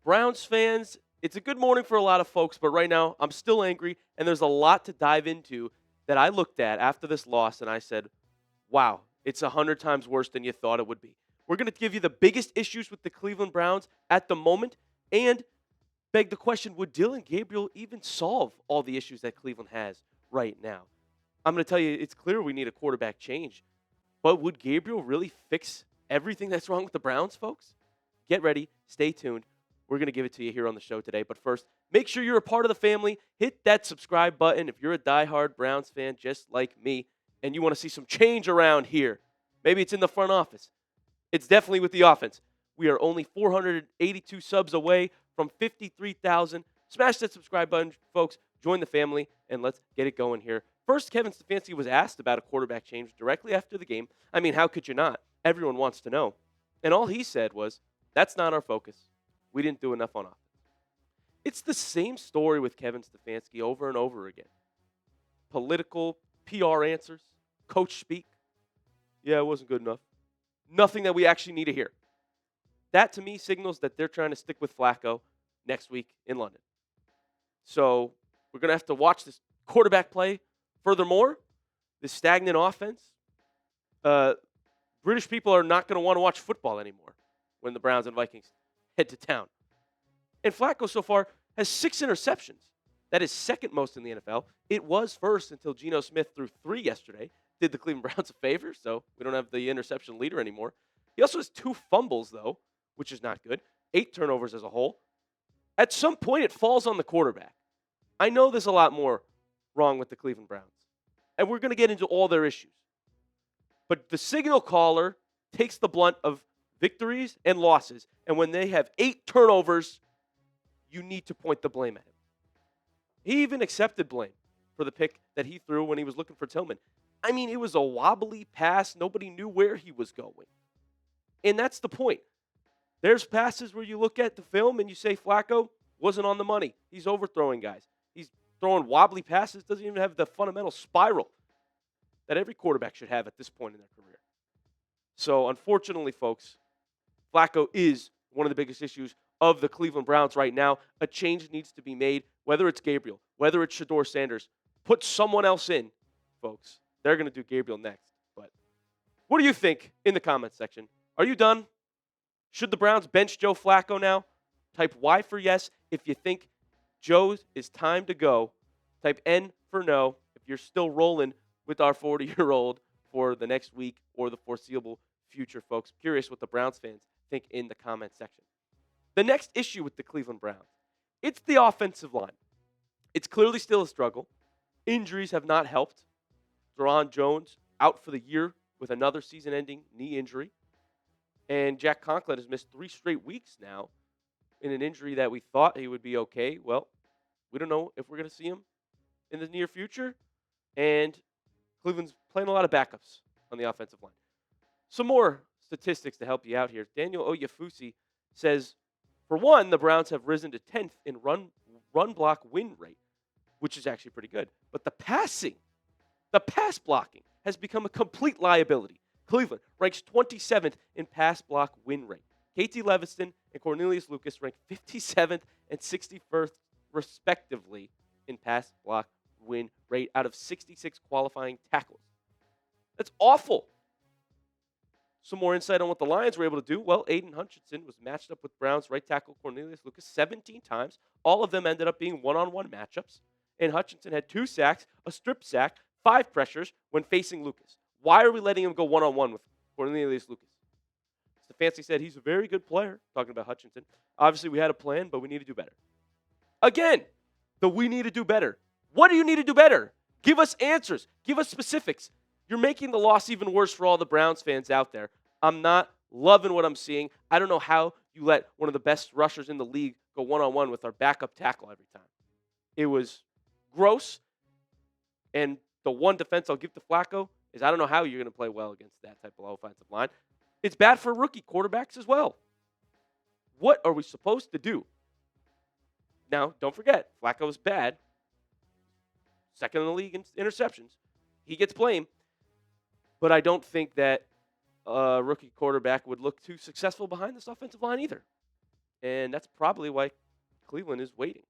Browns fans, it's a good morning for a lot of folks, but right now I'm still angry, and there's a lot to dive into that I looked at after this loss, and I said, wow, it's 100 times worse than you thought it would be. We're going to give you the biggest issues with the Cleveland Browns at the moment and beg the question, would Dylan Gabriel even solve all the issues that Cleveland has right now? I'm going to tell you, it's clear we need a quarterback change, but would Gabriel really fix everything that's wrong with the Browns, folks? Get ready. Stay tuned. We're going to give it to you here on the show today. But first, make sure you're a part of the family. Hit that subscribe button if you're a diehard Browns fan just like me and you want to see some change around here. Maybe it's in the front office. It's definitely with the offense. We are only 482 subs away from 53,000. Smash that subscribe button, folks. Join the family, and let's get it going here. First, Kevin Stefanski was asked about a quarterback change directly after the game. I mean, how could you not? Everyone wants to know. And all he said was, that's not our focus. We didn't do enough on offense. It's the same story with Kevin Stefanski over and over again. Political, PR answers, coach speak. Yeah, it wasn't good enough. Nothing that we actually need to hear. That, to me, signals that they're trying to stick with Flacco next week in London. So we're going to have to watch this quarterback play. Furthermore, this stagnant offense, British people are not going to want to watch football anymore when the Browns and Vikings head to town. And Flacco so far has 6 interceptions. That is second most in the NFL. It was first until Geno Smith threw 3 yesterday. Did the Cleveland Browns a favor, so we don't have the interception leader anymore. He also has 2 fumbles, though, which is not good. 8 turnovers as a whole. At some point, it falls on the quarterback. I know there's a lot more wrong with the Cleveland Browns, and we're going to get into all their issues. But the signal caller takes the blunt of victories and losses, and when they have 8 turnovers, you need to point the blame at him. He even accepted blame for the pick that he threw when he was looking for Tillman. I mean, it was a wobbly pass. Nobody knew where he was going. And that's the point. There's passes where you look at the film and you say Flacco wasn't on the money. He's overthrowing guys. He's throwing wobbly passes, doesn't even have the fundamental spiral that every quarterback should have at this point in their career. So, unfortunately, folks, Flacco is one of the biggest issues of the Cleveland Browns right now. A change needs to be made, whether it's Gabriel, whether it's Shedeur Sanders. Put someone else in, folks. They're going to do Gabriel next. But what do you think in the comments section? Are you done? Should the Browns bench Joe Flacco now? Type Y for yes if you think Joe is time to go. Type N for no if you're still rolling with our 40-year-old for the next week or the foreseeable future, folks. Curious what the Browns fans think in the comment section. The next issue with the Cleveland Browns, it's the offensive line. It's clearly still a struggle. Injuries have not helped. Deron Jones out for the year with another season-ending knee injury. And Jack Conklin has missed 3 straight weeks now in an injury that we thought he would be okay. Well, we don't know if we're going to see him in the near future. And Cleveland's playing a lot of backups on the offensive line. Some more statistics to help you out here. Daniel Oyefusi says, for one, the Browns have risen to 10th in run block win rate, which is actually pretty good. But the pass blocking has become a complete liability. Cleveland ranks 27th in pass block win rate. KT Leveston and Cornelius Lucas rank 57th and 61st, respectively, in pass block win rate out of 66 qualifying tackles. That's awful. Some more insight on what the Lions were able to do. Well, Aidan Hutchinson was matched up with Browns right tackle Cornelius Lucas 17 times. All of them ended up being one-on-one matchups. And Hutchinson had 2 sacks, a strip sack, 5 pressures when facing Lucas. Why are we letting him go one-on-one with Cornelius Lucas? Stefanski said he's a very good player, talking about Hutchinson. Obviously, we had a plan, but we need to do better. Again, we need to do better. What do you need to do better? Give us answers. Give us specifics. You're making the loss even worse for all the Browns fans out there. I'm not loving what I'm seeing. I don't know how you let one of the best rushers in the league go one-on-one with our backup tackle every time. It was gross. And the one defense I'll give to Flacco is I don't know how you're going to play well against that type of offensive line. It's bad for rookie quarterbacks as well. What are we supposed to do? Now, don't forget, Flacco is bad. Second in the league in interceptions. He gets blamed. But I don't think that a rookie quarterback would look too successful behind this offensive line either. And that's probably why Cleveland is waiting.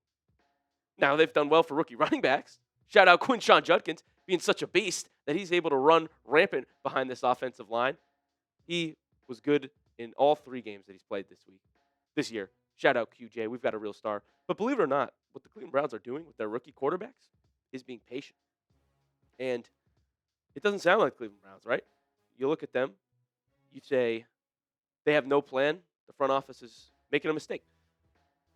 Now, they've done well for rookie running backs. Shout out Quinshon Judkins being such a beast that he's able to run rampant behind this offensive line. He was good in all 3 games that he's played this year. Shout out QJ. We've got a real star. But believe it or not, what the Cleveland Browns are doing with their rookie quarterbacks is being patient. And it doesn't sound like Cleveland Browns, right? You look at them, you say they have no plan. The front office is making a mistake.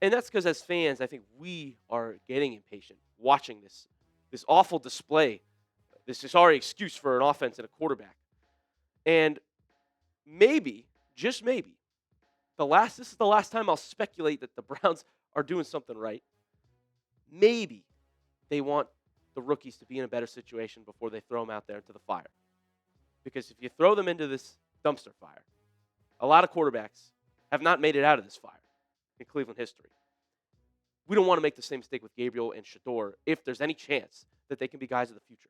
And that's because as fans, I think we are getting impatient watching this awful display, this sorry excuse for an offense and a quarterback. And maybe, just maybe, this is the last time I'll speculate that the Browns are doing something right. Maybe they want the rookies to be in a better situation before they throw them out there into the fire. Because if you throw them into this dumpster fire, a lot of quarterbacks have not made it out of this fire in Cleveland history. We don't want to make the same mistake with Gabriel and Shador if there's any chance that they can be guys of the future.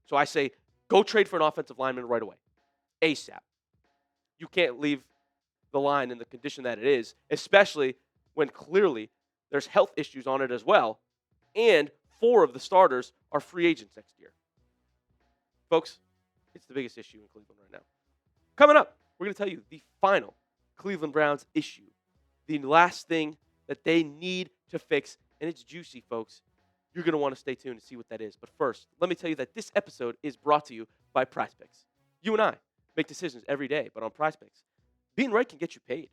So I say, go trade for an offensive lineman right away. ASAP. You can't leave the line in the condition that it is, especially when clearly there's health issues on it as well, and 4 of the starters are free agents next year. Folks, it's the biggest issue in Cleveland right now. Coming up, we're going to tell you the final Cleveland Browns issue, the last thing that they need to fix, and it's juicy, folks. You're going to want to stay tuned to see what that is. But first, let me tell you that this episode is brought to you by PrizePicks. You and I make decisions every day, but on PrizePicks, being right can get you paid.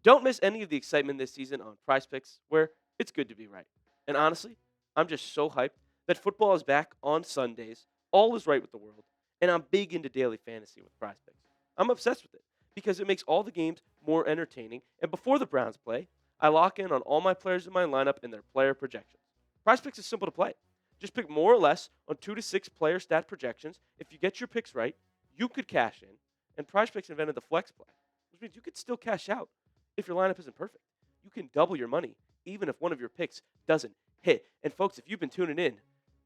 Don't miss any of the excitement this season on PrizePicks, where it's good to be right. And honestly, I'm just so hyped that football is back on Sundays. All is right with the world, and I'm big into daily fantasy with PrizePicks. I'm obsessed with it because it makes all the games more entertaining. And before the Browns play, I lock in on all my players in my lineup and their player projections. PrizePicks is simple to play. Just pick more or less on 2 to 6 player stat projections. If you get your picks right, you could cash in. And PrizePicks invented the flex play, which means you could still cash out if your lineup isn't perfect. You can double your money even if one of your picks doesn't hit. And folks, if you've been tuning in,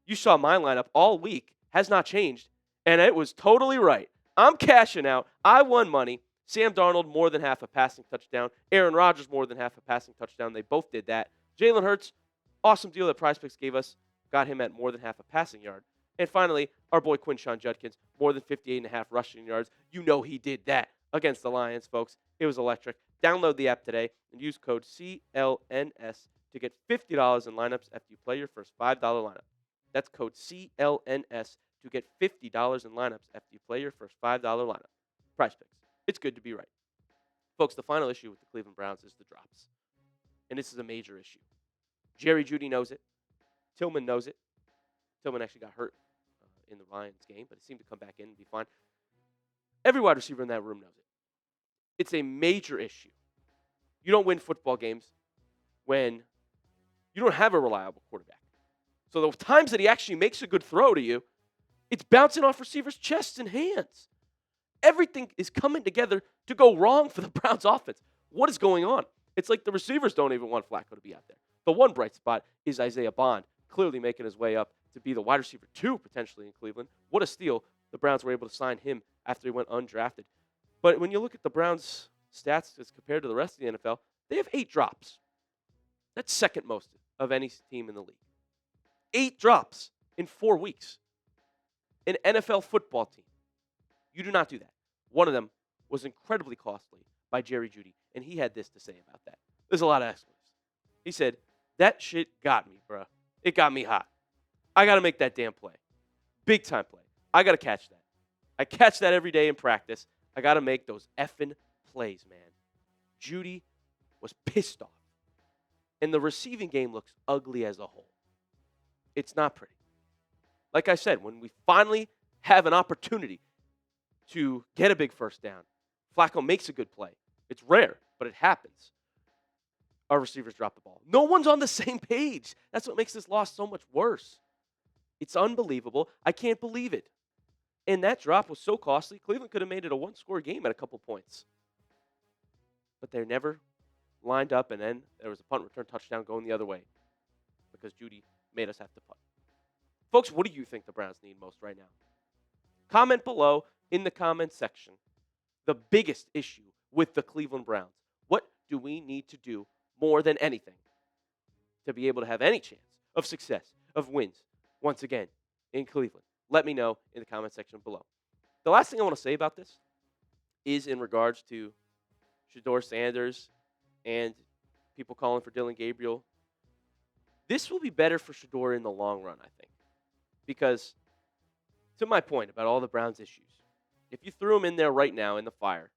you saw my lineup all week has not changed, and it was totally right. I'm cashing out. I won money. Sam Darnold more than half a passing touchdown. Aaron Rodgers more than half a passing touchdown. They both did that. Jalen Hurts, awesome deal that PrizePicks gave us. Got him at more than half a passing yard. And finally, our boy Quinshon Judkins, more than 58.5 rushing yards. You know he did that against the Lions, folks. It was electric. Download the app today and use code CLNS to get $50 in lineups after you play your first $5 lineup. That's code CLNS to get $50 in lineups after you play your first $5 lineup. PrizePicks. It's good to be right. Folks, the final issue with the Cleveland Browns is the drops. And this is a major issue. Jerry Jeudy knows it. Tillman knows it. Tillman actually got hurt in the Lions game, but he seemed to come back in and be fine. Every wide receiver in that room knows it. It's a major issue. You don't win football games when you don't have a reliable quarterback. So the times that he actually makes a good throw to you, it's bouncing off receivers' chests and hands. Everything is coming together to go wrong for the Browns offense. What is going on? It's like the receivers don't even want Flacco to be out there. The one bright spot is Isaiah Bond, clearly making his way up to be the wide receiver 2 potentially in Cleveland. What a steal. The Browns were able to sign him after he went undrafted. But when you look at the Browns' stats as compared to the rest of the NFL, they have 8 drops. That's second most of any team in the league. 8 drops in 4 weeks. An NFL football team. You do not do that. One of them was incredibly costly by Jerry Jeudy, and he had this to say about that. There's a lot of expletives. He said, that shit got me, bro. It got me hot. I got to make that damn play. Big time play. I got to catch that. I catch that every day in practice. I got to make those effing plays, man. Jeudy was pissed off. And the receiving game looks ugly as a whole. It's not pretty. Like I said, when we finally have an opportunity to get a big first down, Flacco makes a good play. It's rare, but it happens. Our receivers drop the ball. No one's on the same page. That's what makes this loss so much worse. It's unbelievable. I can't believe it. And that drop was so costly, Cleveland could have made it a one-score game at a couple points. But they never lined up, and then there was a punt return touchdown going the other way because Jeudy made us have to punt. Folks, what do you think the Browns need most right now? Comment below in the comment section the biggest issue with the Cleveland Browns. What do we need to do more than anything to be able to have any chance of success, of wins, once again, in Cleveland? Let me know in the comment section below. The last thing I want to say about this is in regards to Shedeur Sanders and people calling for Dylan Gabriel. This will be better for Shedeur in the long run, I think. Because, to my point about all the Browns' issues, if you threw him in there right now in the fire,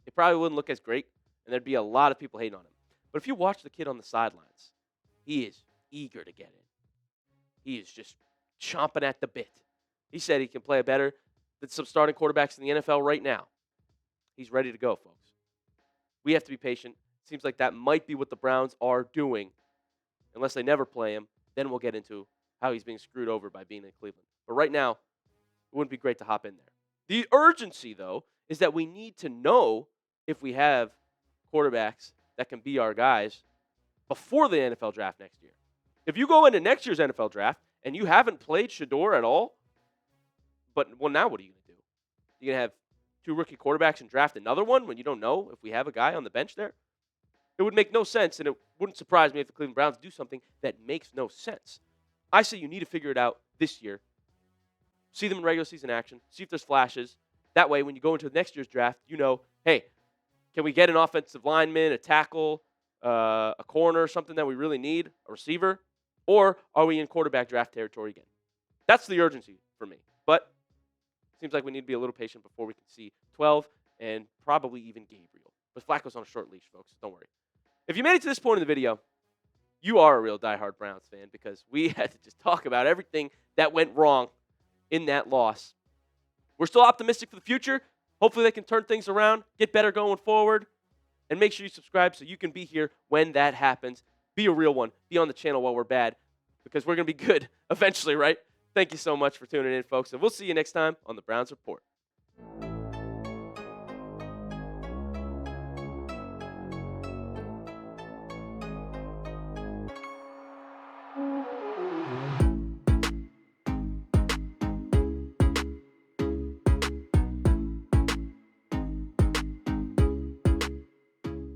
it probably wouldn't look as great, and there'd be a lot of people hating on him. But if you watch the kid on the sidelines, he is eager to get in. He is just chomping at the bit. He said he can play better than some starting quarterbacks in the NFL right now. He's ready to go, folks. We have to be patient. Seems like that might be what the Browns are doing. Unless they never play him, then we'll get into how he's being screwed over by being in Cleveland. But right now, it wouldn't be great to hop in there. The urgency, though, is that we need to know if we have quarterbacks that can be our guys before the NFL draft next year. If you go into next year's NFL draft and you haven't played Shedeur at all, now what are you going to do? You're going to have 2 rookie quarterbacks and draft another one when you don't know if we have a guy on the bench there? It would make no sense, and it wouldn't surprise me if the Cleveland Browns do something that makes no sense. I say you need to figure it out this year. See them in regular season action. See if there's flashes. That way, when you go into next year's draft, you know, hey, can we get an offensive lineman, a tackle, a corner, something that we really need, a receiver? Or are we in quarterback draft territory again? That's the urgency for me. But it seems like we need to be a little patient before we can see 12 and probably even Gabriel. But Flacco's on a short leash, folks. Don't worry. If you made it to this point in the video, you are a real diehard Browns fan because we had to just talk about everything that went wrong in that loss. We're still optimistic for the future. Hopefully they can turn things around, get better going forward, and make sure you subscribe so you can be here when that happens. Be a real one. Be on the channel while we're bad because we're going to be good eventually, right? Thank you so much for tuning in, folks, and we'll see you next time on the Browns Report.